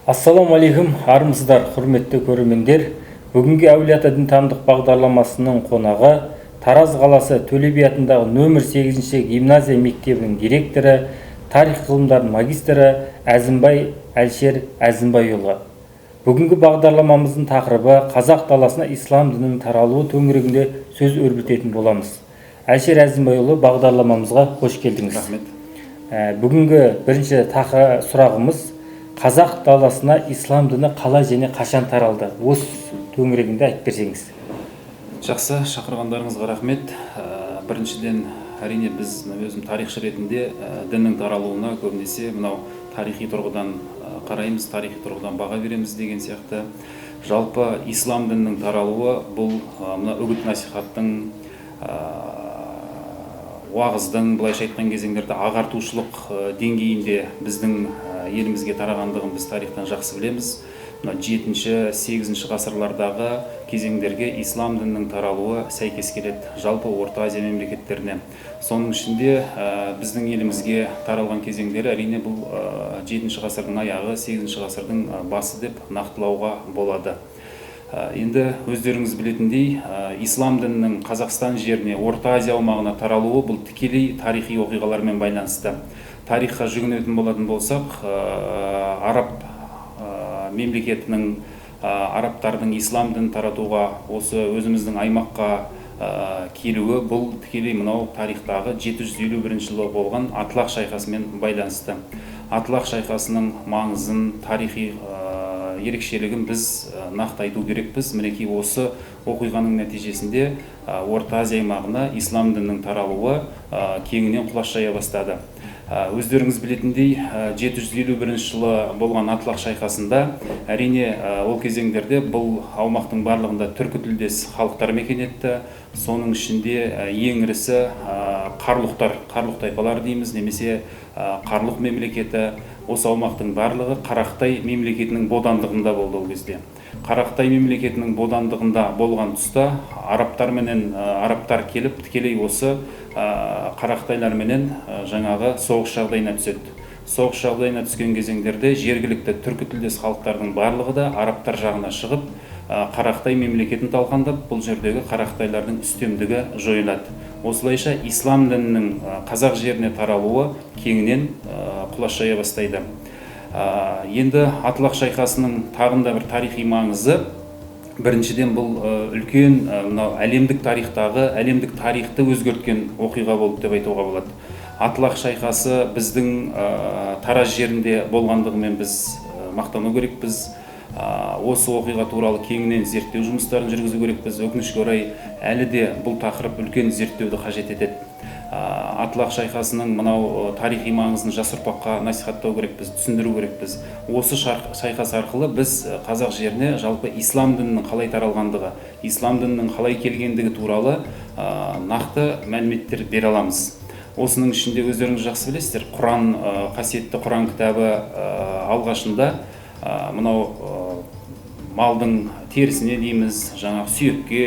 Ассалаумағалейкум, армысыздар, құрметті көрермендер. Бүгінгі Әулие Ата дінтамдық бағдарламасының қонағы Тараз қаласы Төле би атындағы нөмір 8-ші гимназия мектебінің директоры, тарих ғылымдарының магистрі Әзімбай Әлшер Әзімбайұлы. Бүгінгі бағдарламамыздың тақырыбы қазақ даласына ислам дінінің таралуы төңірегінде сөз өрбітетін боламыз. Әлшер Әзімбайұлы, бағдарламамызға қош келдіңіз. Рахмет. Бүгінгі бірінші сұрағымыз: қазақ даласына ислам діні қалай және қашан таралды? Осы төңірегінде айтып берсеңіз. Жақсы, шақырғандарыңызға рахмет. Біріншіден, әрине біз өзім тарихшы ретінде діннің таралуына көбінесе мынау тарихи тұрғыдан қараймыз, тарихи тұрғыдан баға береміз деген сияқты. Жалпы ислам дінінің таралуы бұл мына үгіт насихаттың, уағыздың, былайша айтқан кезеңдерде ағартушылық деңгейінде біздің елімізге тарағандығын біз тарихтан жақсы білеміз. 7-8 ғасырлардағы кезеңдерге ислам дінінің таралуы сәйкес келеді жалпы Орта Азия мемлекеттеріне. Соның ішінде біздің елімізге таралған кезеңдері әрине бұл 7 ғасырдың аяғы, 8 ғасырдың басы деп нақтылауға болады. Енді өздеріңіз білетіндей, ислам дінінің Қазақстан жеріне, Орта Азия аумағына таралуы бұл тікелей тарихи оқиғалармен байланысты. Тарихқа жүгінетін болатын болсақ, араб мемлекетінің, арабтардың ислам дінін таратуға осы өзіміздің аймаққа келуі бұл тікелей мынау тарихтағы 751 жылы болған Атлах шайқасымен байланысты. Атлах шайқасының маңызын, тарихи ерекшелігін біз нақты айту керекпіз. Мінекей осы оқиғаның нәтижесінде Орта Азия аймағына ислам дінінің таралуы кеңінен құлаш жая бастады. Өздеріңіз білетіндей, 751 жылы болған Атлах шайқасында әрине ол кезеңдерде бұл аумақтың барлығында түркі тілдес халықтар мекен етті. Соның ішінде ең ірісі Қарлұқ тайпалар дейміз, немесе Қарлұқ мемлекеті. Осы аумақтың барлығы Қарақтай мемлекетінің бодандығында болды ол кезде. Қарақтай мемлекетінің бодандығында болған тұста арабтар келіп тікелей осы Қарақтайларменен жаңағы соғыс жағдайына түседі. Соғыс жағдайына түскен кезеңдерде жергілікті түркі тілдес халықтардың барлығы да арабтар жағына шығып, Қарақтай мемлекетін талқандап, бұл жердегі Қарақтайлардың үстемдігі жойылады. Осылайша ислам дінінің қазақ жеріне таралуы кеңінен құлаш жая бастайды. Енді Атлах шайқасының тағында бір тарихи маңызы, біріншіден бұл үлкен әлемдік тарихты өзгерткен оқиға болды деп айтуға болады. Атлах шайқасы біздің Тараз жерінде болғандығымен біз мақтану керекпіз. Осы оқиға туралы кеңінен зерттеу жұмыстарын жүргізу керекпіз. Өкінішке орай әлі де бұл тақырып үлкен зерттеуді қажет етеді. Атлах шайқасының мынау тарихи маңызын жас ұрпаққа насихаттау керекпіз, түсіндіру керекпіз. Осы шайқас арқылы біз қазақ жеріне жалпы ислам дінінің қалай таралғандығы, ислам дінінің қалай келгендігі туралы нақты мәліметтер бере аламыз. Осының ішінде өздеріңіз жақсы білесіздер, қасиетті Құран кітабы алғашында мынау малдың терісіне дейміз, жаңағы сүйекке,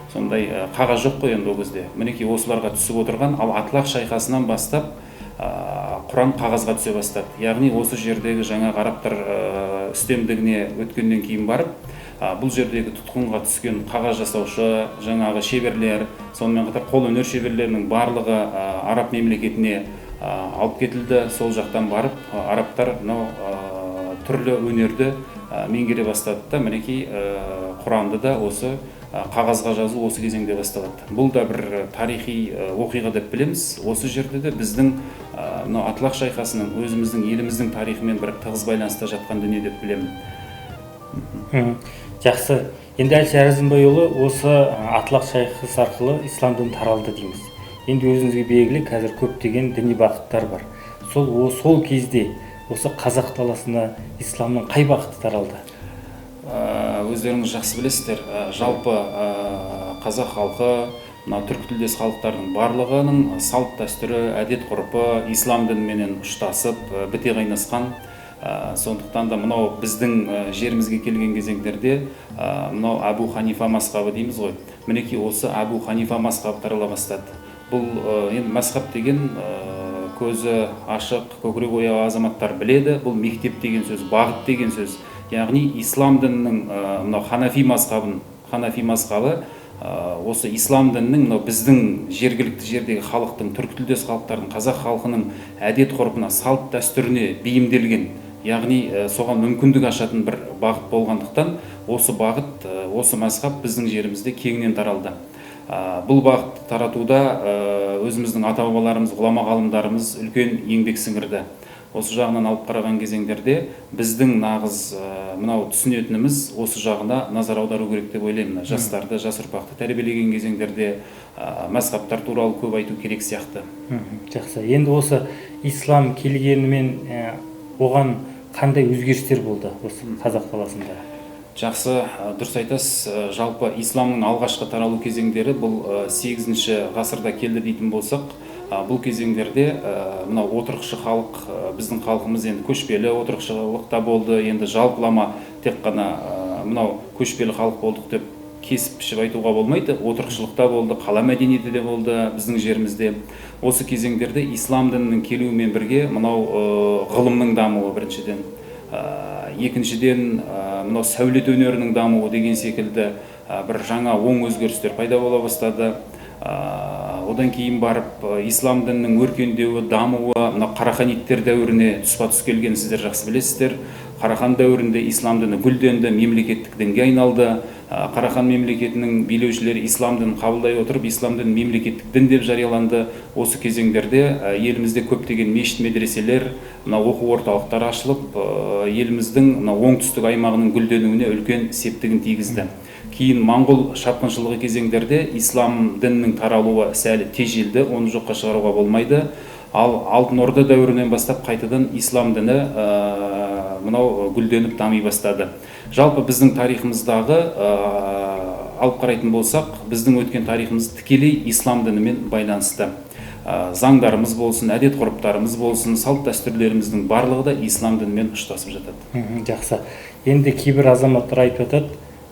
сондай қағаз жоқ қой енді ол кезде. Мінекей осыларға түсіп отырған, ал Атлах шайқасынан бастап Құран қағазға түсе бастады. Яғни осы жердегі жаңағы арабтар үстемдігіне өткеннен кейін барып, бұл жердегі тұтқынға түскен қағаз жасаушы, жаңағы шеберлер, сонымен қатар қол өнер шеберлерінің барлығы араб мемлекетіне алып кетілді. Сол жақтан барып арабтар түрлі өнерді меңгере бастады да, мінекей Құранды да осы қағазға жазу осы кезеңде басталады. Бұл да бір тарихи оқиға деп білеміз. Осы жерде де біздің Атлах шайқасының өзіміздің еліміздің тарихымен бір тығыз байланыста жатқан дүние деп білемін. Жақсы. Енді Әлшер Әзімбайұлы, осы Атлах шайқасы арқылы ислам діні таралды дейміз. Енді өзіңізге белгілі, қазір көптеген діни бағыттар бар. Сол кезде осы қазақ даласына исламның қай бағыты таралды? Өздеріңіз жақсы білесіздер, жалпы қазақ халқы, түркі тілдес халықтардың барлығының салт дәстүрі, әдет ғұрпы ислам дініменен ұштасып, біте қайнасқан. Сондықтан да мынау біздің жерімізге келген кезеңдерде мынау Абу Ханифа мазхабы дейміз ғой. Мінекей осы Абу Ханифа мазхабы тарала бастады. Бұл енді мазхаб деген көзі ашық, көкірек ояу азаматтар біледі. Бұл мектеп деген сөз, бағыт деген сөз. Яғни ислам дінінің мынау ханафи мазхабы осы ислам дінінің мынау біздің жергілікті жердегі халықтың, түркітілдес халықтардың, қазақ халқының әдет ғұрпына, салт дәстүріне бейімделген, яғни соған мүмкіндік ашатын бір бағыт болғандықтан осы бағыт, осы мазхаб біздің жерімізде кеңінен таралды. Бұл бағытты таратуда өзіміздің ата-бабаларымыз, ғұлама ғалымдарымыз үлкен еңбек сіңірді. Осы жағынан алып қараған кезеңдерде біздің нағыз мынау түсінетініміз осы жағына назар аудару керек деп ойлаймын. Жастарды, жас ұрпақты тәрбиелеген кезеңдерде мазхабтар туралы көп айту керек сияқты. Жақсы. Енді осы ислам келгенімен оған қандай өзгерістер болды осы қазақ даласында? Жақсы, дұрыс айтасыз. Жалпы исламның алғашқы таралу кезеңдері бұл 8-ші ғасырда келді дейтін болсақ, бұл кезеңдерде мынау отырықшы халық, біздің халқымыз енді көшпелі отырықшылықта болды. Енді жалпылама тек қана мынау көшпелі халық болдық деп кесіп пішіп айтуға болмайды. Отырықшылықта болды, қала мәдениеті де болды біздің жерімізде. Осы кезеңдерде ислам дінінің келуімен бірге мынау ғылымның дамуы біріншіден, екіншіден мынау сәулет өнерінің дамуы деген секілді бір жаңа оң өзгерістер пайда бола бастады. Одан кейін барып ислам дінінің өркендеуі, дамуы мына қараханиттер дәуіріне тұспа-тұс келген сіздер жақсы білесіздер. Қарахан дәуірінде ислам діні гүлденді, мемлекеттік дінге айналды. Қарахан мемлекетінің билеушілері ислам дінін қабылдай отырып, ислам дінін мемлекеттік дін деп жарияланды. Осы кезеңдерде елімізде көптеген мешіт медреселер, оқу орталықтары ашылып, еліміздің оңтүстік аймағының гүлденуіне үлкен септігін тигізді. Кейін моңғол шапқыншылығы кезеңдерде ислам дінінің таралуы сәл тежелді, оны жоққа шығаруға болмайды. Ал Алтын Орда дәуірінен бастап қайтадан ислам діні мынау гүлденіп дами бастады. Жалпы біздің тарихымыздағы алып қарайтын болсақ, біздің өткен тарихымыз тікелей ислам дінімен байланысты. Заңдарымыз болсын, әдет ғұрыптарымыз болсын, салт дәстүрлеріміздің барлығы да ислам дінімен ұштасып жатады. Жақсы. Енді кейбір азаматтар айтып жатады,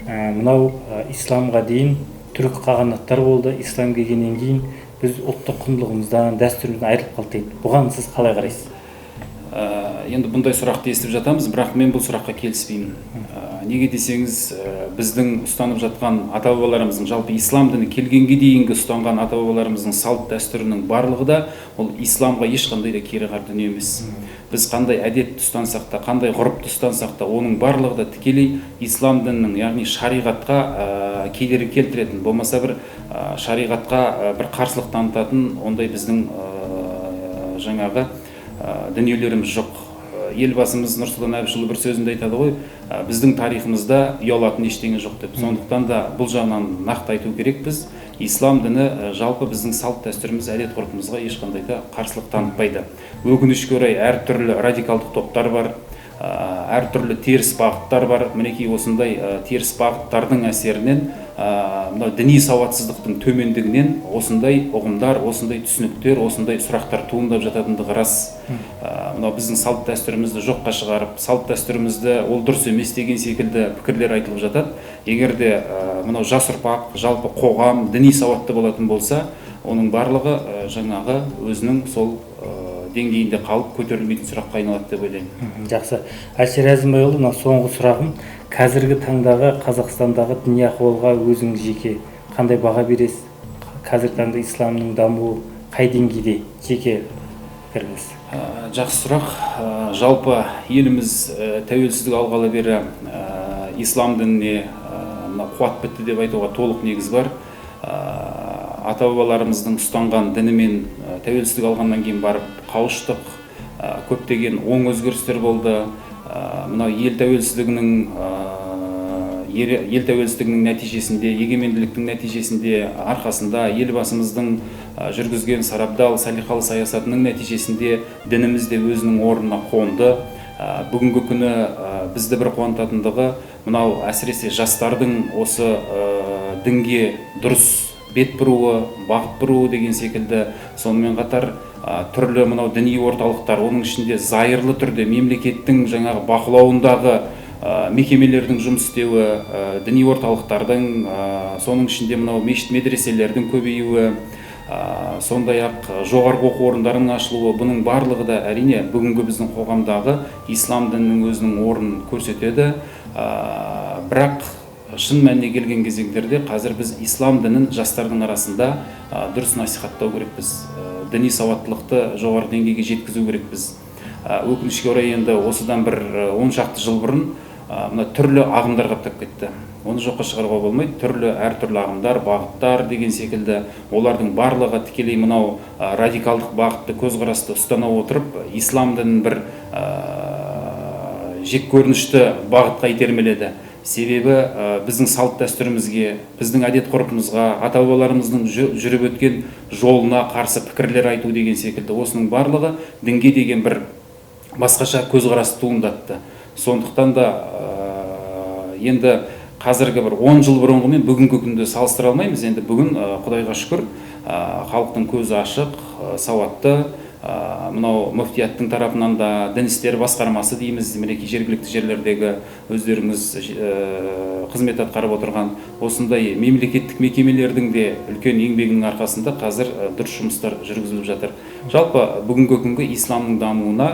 мынау исламға дейін түрік қағанаттар болды, ислам келгеннен кейін біз ұлттық құндылығымыздан, дәстүрімізден айырылып қалды дейді. Бұған сіз қалай қарайсыз? Енді бұндай сұрақты естіп жатамыз, бірақ мен бұл сұраққа келіспеймін. Неге десеңіз, біздің ұстанып жатқан ата-бабаларымыздың, жалпы ислам діні келгенге дейінгі ұстанған ата-бабаларымыздың салт дәстүрінің барлығы да ол исламға ешқандай да кері қар дүние емес. Біз қандай әдет ұстансақ та, қандай ғұрыпты ұстансақ та, оның барлығы да тікелей ислам дінінің, яғни шариғатқа кедергі келтіретін, болмаса бір шариғатқа бір қарсылық танытатын ондай біздің жаңағы дүниелеріміз жоқ. Елбасымыз Нұрсұлтан Әбішұлы бір сөзінде айтады ғой, біздің тарихымызда ұялатын ештеңе жоқ деп. Сондықтан да бұл жағынан нақты айту керек, біз ислам діні жалпы біздің салт дәстүріміз, әдет ғұрпымызға ешқандай да қарсылық танытпайды. Өкінішке орай әртүрлі радикалдық топтар бар, әртүрлі теріс бағыттар бар. Мінекей осындай теріс бағыттардың әсерінен, діни сауатсыздықтың төмендігінен осындай ұғымдар, осындай түсініктер, осындай сұрақтар туындап жататындығы рас. Біздің салт дәстүрімізді жоққа шығарып, салт дәстүрімізді ол дұрыс емес деген секілді пікірлер айтылып жатады. Егер де жас ұрпақ, жалпы қоғам діни сауатты болатын болса, оның барлығы жаңағы өзінің сол деңгейінде қалып көтерілмейтін сұраққа айналады деп ойлаймын. Жақсы. Әлшер Әзімбайұлы, соңғы сұрағым, қазіргі таңдағы Қазақстандағы діни ахуалға өзіңіз жеке қандай баға бересіз? Қазіргі таңда исламның дамуы қай деңгейде жеке пікіріңіз? Жақсы сұрақ. Жалпы еліміз тәуелсіздік алғалы бері ислам дініне қуат бітті деп айтуға толық негіз бар. Ата-бабаларымыздың ұстанған дінімен тәуелсіздік алғаннан кейін барып қауыштық, көптеген оң өзгерістер болды. Мынау ел тәуелсіздігінің нәтижесінде, егеменділіктің нәтижесінде, арқасында елбасымыздың жүргізген сарабдал, салиқалы саясатының нәтижесінде дініміз де өзінің орнына қонды. Бүгінгі күні бізді бір қуантатындығы, мынау әсіресе жастардың осы дінге дұрыс бет бұруы, бағыт бұруы деген секілді, сонымен қатар түрлі мынау діни орталықтар, оның ішінде зайырлы түрде мемлекеттің жаңағы бақылауындағы мекемелердің жұмыс істеуі, діни орталықтардың, соның ішінде мынау мешіт медреселердің көбеюі, сондай ақ жоғарғы оқу орындарының ашылуы, бұның барлығы да әрине бүгінгі біздің қоғамдағы ислам дінінің өзінің орнын көрсетеді. Бірақ шын мәніне келген кезеңдерде қазір біз ислам дінін жастардың арасында дұрыс насихаттау керекпіз. Діни сауаттылықты жоғары деңгейге жеткізу керекпіз. Өкінішке орай енді осыдан бір 10 шақты жыл бұрын мына түрлі ағымдар қаптап кетті. Оны жоққа шығаруға болмайды. Әртүрлі ағымдар, бағыттар деген секілді, олардың барлығы тікелей мынау радикалдық бағытты көзқарасты ұстана отырып, ислам дінін бір жек көрінішті бағытқа итермеледі. Себебі біздің салт дәстүрімізге, біздің әдет ғұрпымызға, ата-бабаларымыздың жүріп өткен жолына қарсы пікірлер айту деген секілді, осының барлығы дінге деген бір басқаша көзқарас туындатты. Сондықтан да енді қазіргі бір 10 жыл бұрынғы мен бүгінгі күнді салыстыра алмаймыз. Енді бүгін Құдайға шүкір халықтың көзі ашық, сауатты, мынау мүфтияттың тарапынан да дін істері басқармасы дейміз, мінекей жергілікті жерлердегі өздеріңіз қызмет атқарып отырған осындай мемлекеттік мекемелердің де үлкен еңбегінің арқасында қазір дұрыс жұмыстар жүргізіліп жатыр. Жалпы бүгінгі күнгі исламның дамуына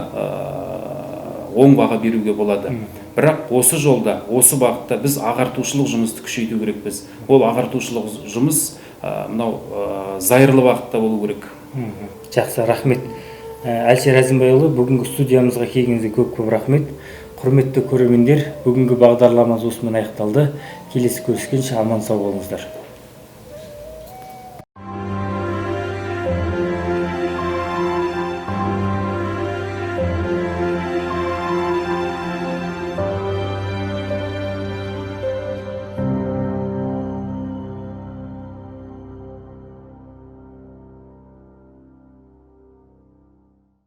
оң баға беруге болады. Бірақ осы жолда, осы бағытта біз ағартушылық жұмысты күшейту керекпіз. Ол ағартушылық жұмыс мынау зайырлы бағытта болу керек. Жақсы, рахмет. Әлшер Әзімбайұлы, бүгінгі студиямызға келгеніңізге көп рахмет. Құрметті көрермендер, бүгінгі бағдарламамыз осымен аяқталды. Келесі көріскенше аман сау болыңыздар.